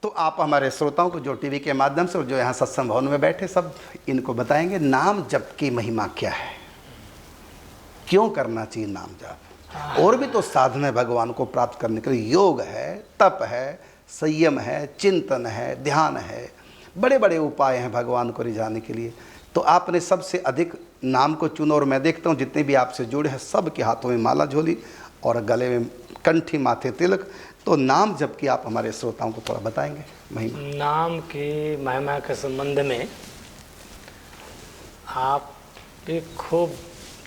तो आप हमारे श्रोताओं को जो टीवी के माध्यम से और जो यहाँ सत्संग भवन में बैठे सब इनको बताएंगे नाम जप की महिमा क्या है, क्यों करना चाहिए नाम जप। और भी तो साधन है भगवान को प्राप्त करने के लिए, योग है, तप है, संयम है, चिंतन है, ध्यान है, बड़े बड़े उपाय हैं भगवान को रिझाने के लिए। तो आपने सबसे अधिक नाम को चुना और मैं देखता हूँ जितने भी आपसे जुड़े हैं सब के हाथों में माला झोली और गले में कंठी, माथे तिलक। तो नाम जप की आप हमारे श्रोताओं को थोड़ा बताएंगे महिमा। नाम की महिमा के संबंध में आप भी खूब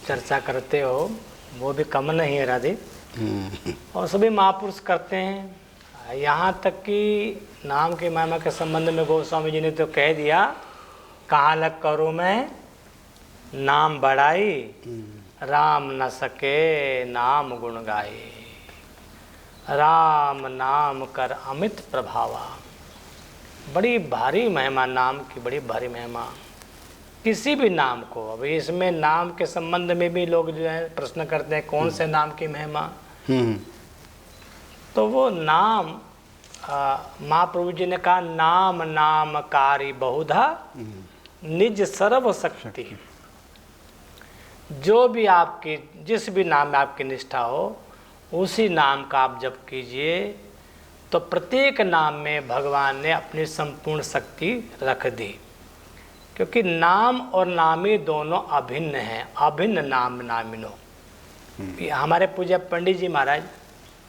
चर्चा करते हो, वो भी कम नहीं है राधे, और सभी महापुरुष करते हैं। यहाँ तक कि नाम की महिमा के संबंध में गोस्वामी जी ने तो कह दिया, कहाँ लग करूँ मैं नाम बढ़ाई, राम न सके नाम गुण गाए, राम नाम कर अमित प्रभावा। बड़ी भारी महिमा नाम की, बड़ी भारी महिमा किसी भी नाम को। अभी इसमें नाम के संबंध में भी लोग जो है प्रश्न करते हैं कौन से नाम की महिमा। तो वो नाम महाप्रभु जी ने कहा, नाम नामकारी बहुधा निज सर्व शक्ति। जो भी आपकी, जिस भी नाम में आपकी निष्ठा हो उसी नाम का आप जप कीजिए, तो प्रत्येक नाम में भगवान ने अपनी संपूर्ण शक्ति रख दी। क्योंकि नाम और नामी दोनों अभिन्न हैं, अभिन्न नाम नामिनो। हमारे पूज्य पंडित जी महाराज,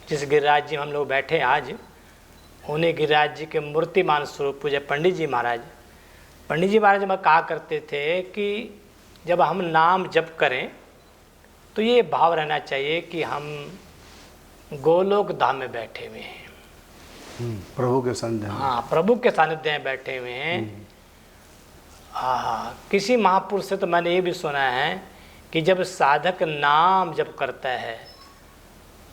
जिस गिरिराज जी हम लोग बैठे आज, उन्हीं गिरिराज जी के मूर्तिमान स्वरूप पूज्य पंडित जी महाराज में कहा करते थे कि जब हम नाम जप करें तो ये भाव रहना चाहिए कि हम गोलोक धाम में बैठे हुए हैं, प्रभु के सानिध्य में। हाँ, प्रभु के सानिध्य में बैठे हुए हैं। किसी महापुरुष से तो मैंने ये भी सुना है कि जब साधक नाम जप करता है,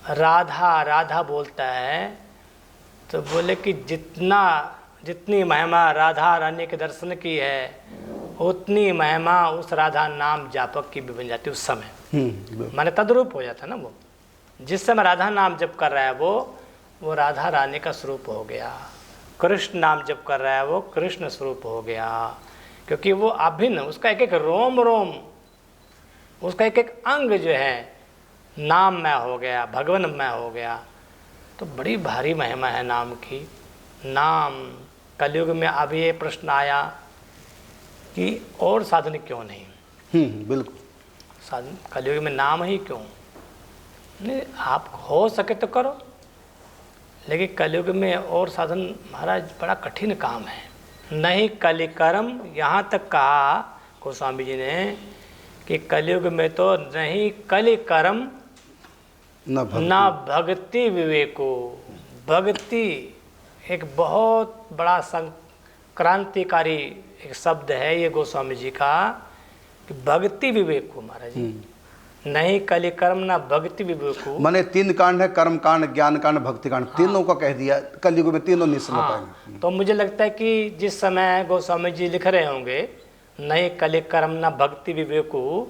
राधा राधा बोलता है, तो बोले कि जितनी महिमा राधा रानी के दर्शन की है उतनी महिमा उस राधा नाम जापक की भी बन जाती उस समय। माने तद्रूप हो जाता ना वो। जिस समय राधा नाम जप कर रहा है वो राधा रानी का स्वरूप हो गया, कृष्ण नाम जप कर रहा है वो कृष्ण स्वरूप हो गया। क्योंकि वो अभिन्न, उसका एक एक रोम रोम, उसका एक एक अंग जो है नाममय हो गया, भगवानमय हो गया। तो बड़ी भारी महिमा है नाम की। नाम कलयुग में अब ये प्रश्न आया कि और साधन क्यों नहीं। बिल्कुल, साधन कलयुग में नाम ही क्यों नहीं, आप हो सके तो करो, लेकिन कलयुग में और साधन महाराज बड़ा कठिन काम है। नहीं कलिकर्म, यहाँ तक कहा गोस्वामी जी ने कि कलयुग में तो नहीं कलिकर्म न भक्ति विवेको। भक्ति एक बहुत बड़ा क्रांतिकारी एक शब्द है ये गोस्वामी जी का, कि भक्ति विवेको महाराज जी। नहीं कलिकर्म ना भक्ति विवेको। माने 3 कांड है, कर्म कांड, ज्ञान कांड, भक्ति कांड। तीनों का कह दिया, कलयुग में तीनों नहीं समझ पाएंगे। तो मुझे लगता है कि जिस समय गोस्वामी जी लिख रहे होंगे नहीं कलिकर्म ना भक्ति विवेको,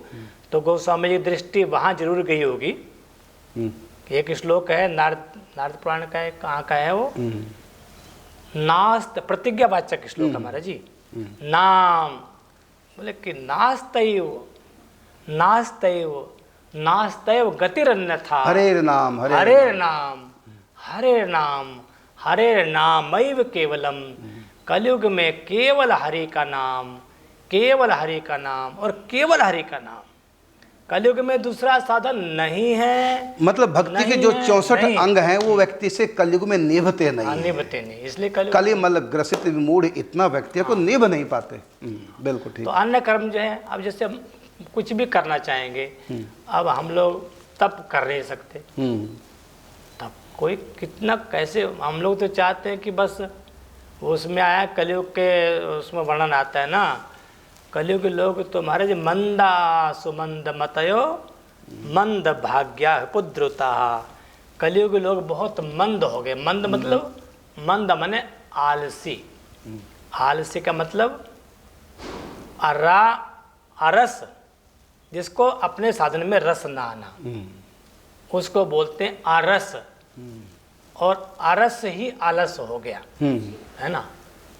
तो गोस्वामी जी दृष्टि वहाँ जरूर गई होगी। एक श्लोक है नारद पुराण का है, कहाँ का है वो, नास्त प्रतिज्ञावाचक श्लोक हमारा जी। नाम बोले कि नास्तैव गतिरन्यथा। हरे नाम हरे नामैव केवलम। कलयुग में केवल हरि का नाम, केवल हरि का नाम और केवल हरि का नाम। कलयुग में दूसरा साधन नहीं है। मतलब भक्ति के जो 64 अंग हैं वो व्यक्ति से कलयुग में निभते नहीं, इसलिए कली मतलब ग्रसित विमूढ़ इतना व्यक्ति को निभ नहीं पाते। बिल्कुल ठीक। तो अन्य कर्म जो है, अब जैसे हम कुछ भी करना चाहेंगे, अब हम लोग तप कर नहीं सकते। तब कोई कितना कैसे, हम लोग तो चाहते हैं कि बस उसमें आया कलयुग के, उसमें वर्णन आता है ना, कलयुग के लोग तो महाराज मंदा सुमंद मतयो मंद भाग्या पुद्रुता। कलयुग के लोग बहुत मंद हो गए। मंद मतलब, मंद माने आलसी। आलसी का मतलब अरस, जिसको अपने साधन में रस ना आना, उसको बोलते हैं आरस। और आरस ही आलस हो गया, है ना।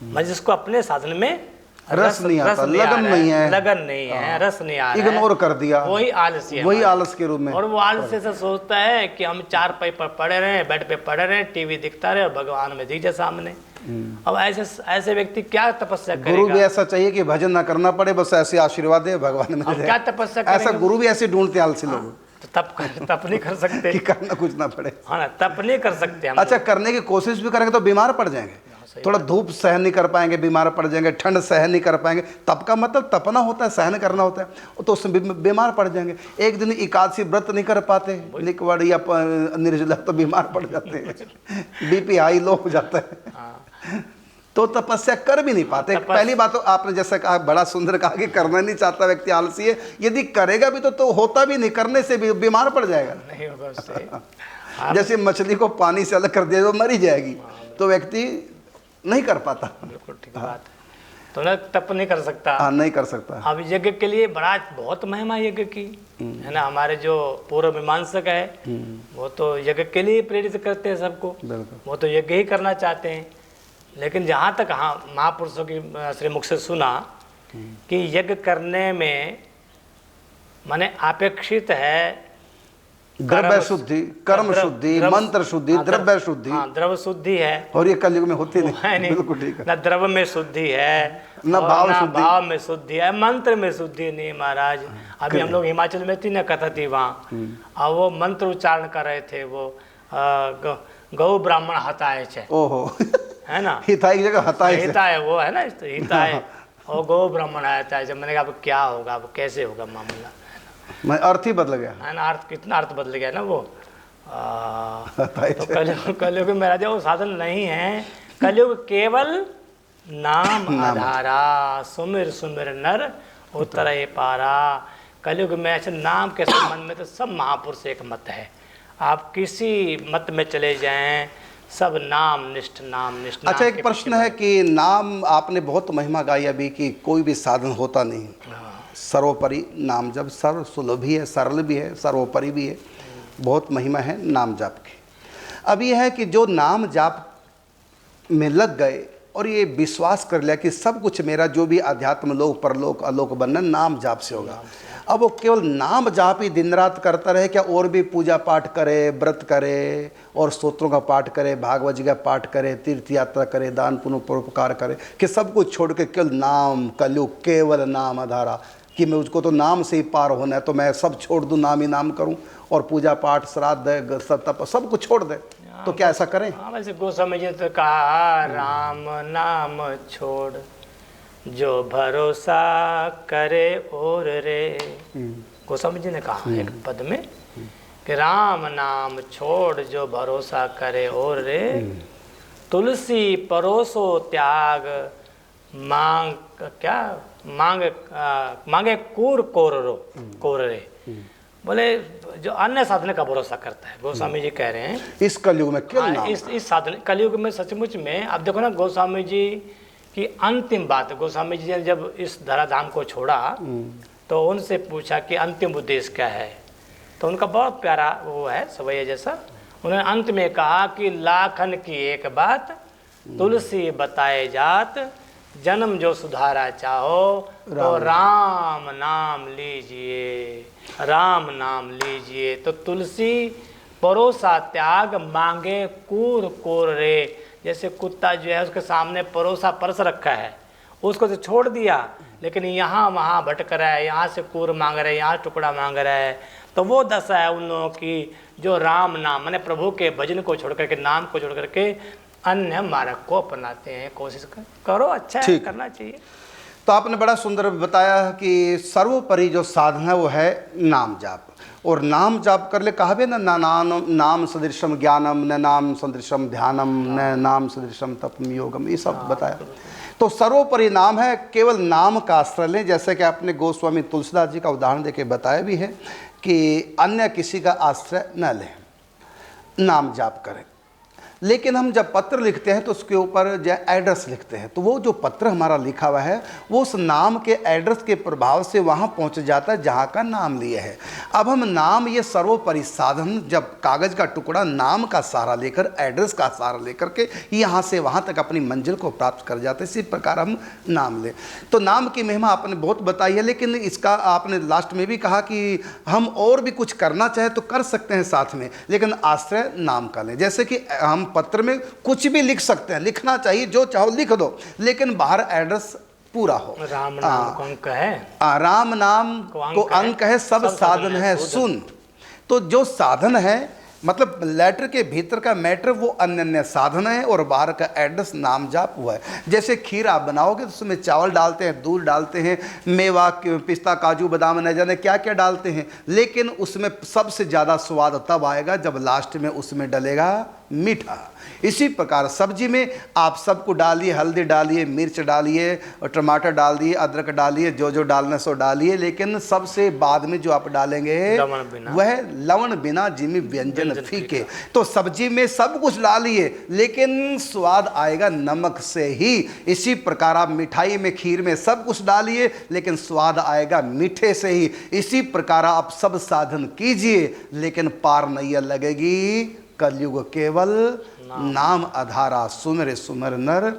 मैं जिसको अपने साधन में रस नहीं आता, लगन नहीं है, लगन नहीं है, रस नहीं आ रहा है, इग्नोर कर दिया, वही आलसी है, वही आलस के रूप में। और वो आलस ऐसा सोचता है कि हम चारपाई पर पड़े रहे, बेड पे पड़े रहे, टीवी दिखता रहे और भगवान में दिख जाए सामने। अब ऐसे व्यक्ति क्या तपस्या करेगा? गुरु भी ऐसा चाहिए कि भजन ना करना पड़े, बस ऐसे आशीर्वाद दे भगवान में। क्या तपस्या ऐसा गुरु भी ऐसे ढूंढते हैं आलसी लोग, तो तप नहीं कर सकते कि करना कुछ ना पड़े। हाँ ना, तप नहीं कर सकते हम। अच्छा, करने की कोशिश भी करेंगे तो बीमार पड़ जाएंगे, थोड़ा धूप सहन नहीं कर पाएंगे, बीमार पड़ जाएंगे, ठंड सहन नहीं कर पाएंगे। तप का मतलब तपना होता है, सहन करना होता है, तो उसमें बीमार पड़ जाएंगे। एक दिन एकादशी व्रत नहीं कर पाते, लिक्विड या निर्जला, तो बीमार पड़ जाते हैं, बीपी हाई लो हो जाता है, तो तपस्या कर भी नहीं पाते। पहली बात तो आपने जैसा कहा, बड़ा सुंदर कहा कि करना नहीं चाहता व्यक्ति आलसी है, यदि करेगा भी तो होता भी नहीं, करने से भी बीमार पड़ जाएगा, नहीं होगा उससे। जैसे मछली को पानी से अलग कर दिया तो मरी जाएगी, तो व्यक्ति नहीं कर पाता। बिल्कुल ठीक बात है, तो ना तप नहीं कर सकता। हाँ, नहीं कर सकता। अब यज्ञ के लिए बहुत महिमा यज्ञ की है ना। हमारे जो पूर्व मीमांसक है वो तो यज्ञ के लिए प्रेरित करते हैं सबको, वो तो यज्ञ ही करना चाहते हैं। लेकिन जहाँ तक हाँ महापुरुषों की श्री मुख से सुना कि यज्ञ करने में माने अपेक्षित है द्रव्य शुद्धि, कर्म शुद्धि, मंत्र शुद्धि, द्रव्य शुद्धि। हाँ, द्रव्य शुद्धि है, और ये कलयुग में होती नहीं। बिल्कुल ठीक है। ना द्रव्य में शुद्धि है, ना भाव में शुद्धि है, मंत्र में शुद्धि नहीं महाराज। अभी हम लोग हिमाचल में थी ना, कथा थी वहाँ, और वो मंत्र उच्चारण कर रहे थे, वो गौ ब्राह्मण हताए छे, ओहो, है ना, हिताई की जगह हताई, हिताए वो है ना, हिताए और गौ ब्राह्मण हताए छे। मैंने कहा अब क्या होगा, अब कैसे होगा मामला, मैं अर्थ ही बदल गया है ना, अर्थ कितना अर्थ बदल गया ना वो। तो कलयुग में राजा वो साधन नहीं है। कलयुग केवल नाम आधारा, सुमिर सुमिर नर उतरे पारा। कलयुग में ऐसे नाम के संबंध में तो सब महापुरुष एक मत है। आप किसी मत में चले जाएं, सब नाम निष्ठ, नाम निष्ठ। अच्छा, एक प्रश्न है कि नाम आपने बहुत महिमा गाई अभी कि कोई भी साधन होता नहीं, सर्वोपरि नाम जप, सर्व सुलभ भी है, सरल भी है, सर्वोपरि भी है, बहुत महिमा है नाम जाप की। अब यह है कि जो नाम जाप में लग गए और ये विश्वास कर लिया कि सब कुछ मेरा जो भी अध्यात्म लोक परलोक अलोक बंधन नाम जाप से होगा, अब वो केवल नाम जाप ही दिन रात करता रहे क्या? और भी पूजा पाठ करे, व्रत करे और स्तोत्रों का पाठ करे, भागवत जी का पाठ करे, तीर्थ यात्रा करे, दान पुण्य परोपकार करे, कि सब कुछ छोड़ के केवल नाम, कलयुग केवल नाम आधारा, कि मैं उसको तो नाम से ही पार होना है, तो मैं सब छोड़ दूं, नाम ही नाम करूं और पूजा पाठ श्राद्ध तप सब कुछ छोड़ दे, तो क्या ऐसा करें? हाँ, वैसे गोस्वामी जी ने तो कहा राम नाम छोड़ जो भरोसा करे और रे। गोस्वामी जी ने कहा एक पद में कि राम नाम छोड़ जो भरोसा करे और रे, तुलसी परोसो त्याग मांग क्या मांगे कूर कोर रे। बोले जो अन्य साधन का भरोसा करता है, गोस्वामी जी कह रहे हैं इस कलयुग में क्यों नाम? इस साधन कलयुग में सचमुच में। अब देखो ना, गोस्वामी जी की अंतिम बात, गोस्वामी जी ने जब इस धराधाम को छोड़ा तो उनसे पूछा कि अंतिम उद्देश्य क्या है, तो उनका बहुत प्यारा वो है सवैया जैसा। उन्होंने अंत में कहा कि लाखन की एक बात तुलसी बताए जात, जन्म जो सुधारा चाहो तो राम नाम लीजिए, राम नाम लीजिए। तो तुलसी परोसा त्याग मांगे कूर कोर रे। जैसे कुत्ता जो है उसके सामने परोसा परस रखा है, उसको तो छोड़ दिया, लेकिन यहाँ वहाँ भटक रहा है, यहाँ से कूर मांग रहा है, यहाँ टुकड़ा मांग रहा है। तो वो दशा है उन लोगों की जो राम नाम माने प्रभु के भजन को छोड़ करके, नाम को छोड़ करके अन्य मार्ग को अपनाते हैं। कोशिश करो, अच्छा है, करना चाहिए। तो आपने बड़ा सुंदर बताया कि सर्वोपरि जो साधन है वो है नाम जाप, और नाम जाप कर ले कहा भी ना, नाम सदृशम ज्ञानम, न नाम सदृशम ध्यानम, न नाम सदृशम तपम योगम, ये सब बताया। तो सर्वोपरि नाम है, केवल नाम का आश्रय लें। जैसे कि आपने गोस्वामी तुलसीदास जी का उदाहरण देके बताया भी है कि अन्य किसी का आश्रय न लें, नाम जाप करें। लेकिन हम जब पत्र लिखते हैं तो उसके ऊपर जो एड्रेस लिखते हैं, तो वो जो पत्र हमारा लिखा हुआ है वो उस नाम के एड्रेस के प्रभाव से वहाँ पहुँच जाता है जहाँ का नाम लिए है। अब हम नाम, ये सर्वोपरि साधन, जब कागज़ का टुकड़ा नाम का सहारा लेकर, एड्रेस का सहारा लेकर के यहाँ से वहाँ तक अपनी मंजिल को प्राप्त कर जाते हैं। इसी प्रकार हम नाम लें। तो नाम की महिमा आपने बहुत बताई है, लेकिन इसका आपने लास्ट में भी कहा कि हम और भी कुछ करना चाहे तो कर सकते हैं साथ में, लेकिन आश्रय नाम का लें। जैसे कि हम पत्र में कुछ भी लिख सकते हैं, लिखना चाहिए, जो चाहो लिख दो, लेकिन बाहर एड्रेस पूरा हो। राम नाम को अंक है, राम नाम को अंक है, सब साधन है सुन। तो जो साधन है, मतलब लेटर के भीतर का मैटर वो अन्य साधन है और बाहर का एड्रेस नाम जाप हुआ है। जैसे खीर आप बनाओगे तो उसमें चावल डालते हैं, दूध डालते हैं, मेवा, पिस्ता, काजू, बादाम, न जाने क्या क्या डालते हैं, लेकिन उसमें सबसे ज़्यादा स्वाद तब आएगा जब लास्ट में उसमें डलेगा मीठा। इसी प्रकार सब्जी में आप सबको डालिए, हल्दी डालिए, मिर्च डालिए, और टमाटर डाल दिए, अदरक डालिए, जो जो डालना सो डालिए, लेकिन सबसे बाद में जो आप डालेंगे वह लवण बिना जिमी व्यंजन फीके। तो सब्जी में सब कुछ डालिए, लेकिन स्वाद आएगा नमक से ही। इसी प्रकार आप मिठाई में, खीर में सब कुछ डालिए, लेकिन स्वाद आएगा मीठे से ही। इसी प्रकार आप सब साधन कीजिए, लेकिन पार नहीं लगेगी। कलयुग केवल नाम आधारा, सुमिर सुमिर नर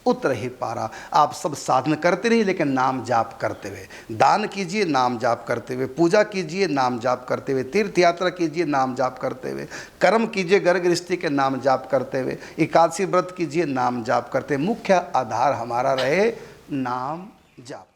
उतर ही पारा। आप सब साधन करते रहिए, लेकिन नाम जाप करते हुए। दान कीजिए नाम जाप करते हुए, पूजा कीजिए नाम जाप करते हुए, तीर्थ यात्रा कीजिए नाम जाप करते हुए, कर्म कीजिए घर गृहस्थी के नाम जाप करते हुए, एकादशी व्रत कीजिए नाम जाप करते हुए। मुख्य आधार हमारा रहे नाम जाप।